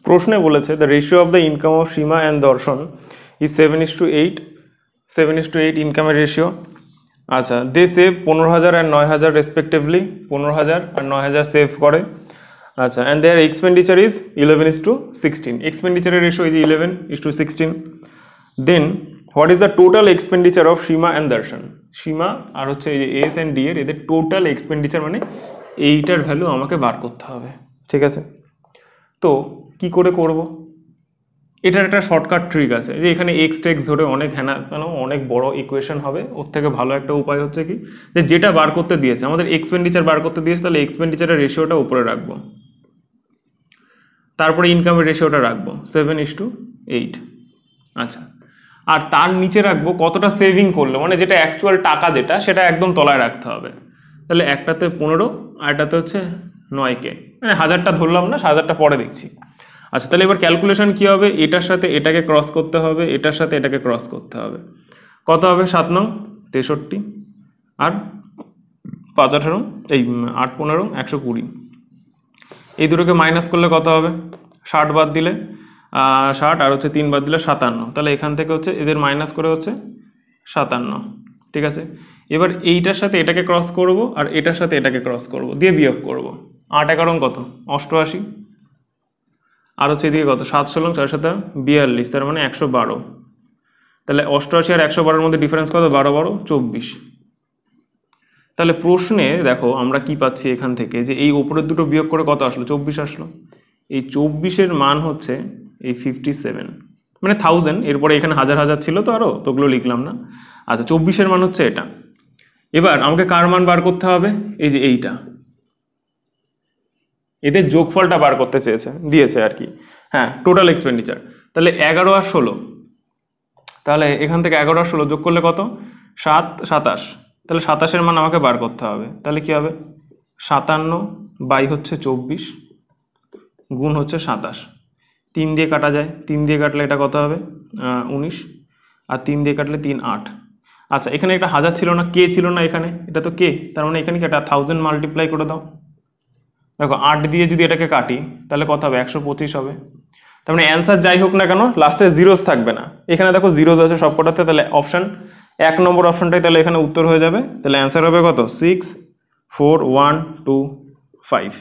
প্রশ্নে বলেছে the ratio of the income of Seema and Darshan is 7:8, 7:8 ইনকামের রেশিও। আচ্ছা, দে সেভ 15,000 আর 9,000 রেসপেক্টিভলি, 15,000 আর 9,000 সেভ করে। আচ্ছা, অ্যান্ড দেয়ার এক্সপেন্ডিচার ইজ 11:16, এক্সপেন্ডিচারের ratio is 11:16। Then what is the total expenditure of Seema and Darshan, Seema আর হচ্ছে এই যে এস অ্যান্ড ডি এর এদের টোটাল এক্সপেন্ডিচার মানে এইটার ভ্যালু আমাকে বার করতে হবে। ঠিক আছে, তো কি করে করব? এটার একটা শর্টকাট ট্রিক আছে যে এখানে এক্স টেক্স ধরে অনেক অনেক বড় ইকুয়েশন হবে। ওর থেকে ভালো একটা উপায় হচ্ছে কি, যে যেটা বার করতে দিয়েছে আমাদের এক্সপেন্ডিচার বার করতে দিয়েছে, তাহলে এক্সপেন্ডিচারের রেশিওটা উপরে রাখবো, তারপরে ইনকামের রেশিওটা রাখবো 7:8। আচ্ছা, আর তার নিচে রাখবো কতটা সেভিং করলো, মানে যেটা অ্যাকচুয়াল টাকা যেটা সেটা একদম তলায় রাখতে হবে। তাহলে একটাতে 15 আর একটাতে হচ্ছে 9K, মানে 1000টা ধরলাম না, 1000টা পরে দেখছি। আচ্ছা, তাহলে এবার ক্যালকুলেশন কী হবে, এটার সাথে এটাকে ক্রস করতে হবে, এটার সাথে এটাকে ক্রস করতে হবে। কত হবে? 7 9 63 আর 5 18 এই 8 15 120। এই দুটোকে মাইনাস করলে কত হবে? 60 বাদ দিলে 60 আর হচ্ছে 3 বাদ দিলে 57। তাহলে এখান থেকে হচ্ছে এদের মাইনাস করে হচ্ছে 57। ঠিক আছে, এবার এইটার সাথে এটাকে ক্রস করব আর এটার সাথে এটাকে ক্রস করব, দিয়ে বিয়োগ করব। 8 11 কত? 88। আর হচ্ছে এদিকে কত? 7 16 6 7 42, তার মানে 112। তাহলে 88 আর 112-এর মধ্যে ডিফারেন্স কত? 12 12 24। তাহলে প্রশ্নে দেখো আমরা কি পাচ্ছি এখান থেকে, যে এই ওপরের দুটো বিয়োগ করে কত আসলো? 24 আসলো। এই 24-এর মান হচ্ছে এই 57, মানে 1000। এরপরে এখানে হাজার হাজার ছিল তো আরও, তো ওগুলো লিখলাম না। আচ্ছা, 24-এর মান হচ্ছে এটা। এবার আমাকে কার মান বার করতে হবে? এই যে এইটা, এদের যোগফলটা বার করতে দিয়েছে আর কি। হ্যাঁ, টোটাল এক্সপেন্ডিচার। তাহলে 11 আর 16, তাহলে এখান থেকে 11 আর 16 যোগ করলে কত? 7 27। তাহলে 27-এর মান আমাকে বার করতে হবে। তাহলে কি হবে? 57 বাই হচ্ছে 24 গুণ হচ্ছে 27। 3 দিয়ে কাটা যায়, 3 দিয়ে কাটলে এটা কত হবে? 19, আর 3 দিয়ে কাটলে 3 8। আচ্ছা, এখানে একটা হাজার ছিল না, কে ছিল না এখানে, এটা তো কে, তার মানে এখানে কি একটা 1000 মাল্টিপ্লাই করে দাও। দেখো 8 দিয়ে যদি এটাকে কাটি তাহলে কত হবে? 125 হবে। তার মানে অ্যান্সার যাই হোক না কেন লাস্টে জিরোস থাকবে না। এখানে দেখো জিরোস আছে সবকটাতে, তাহলে অপশান 1 নম্বর অপশানটাই তাহলে এখানে উত্তর হয়ে যাবে। তাহলে অ্যান্সার হবে কত? 6 4 1 2 5।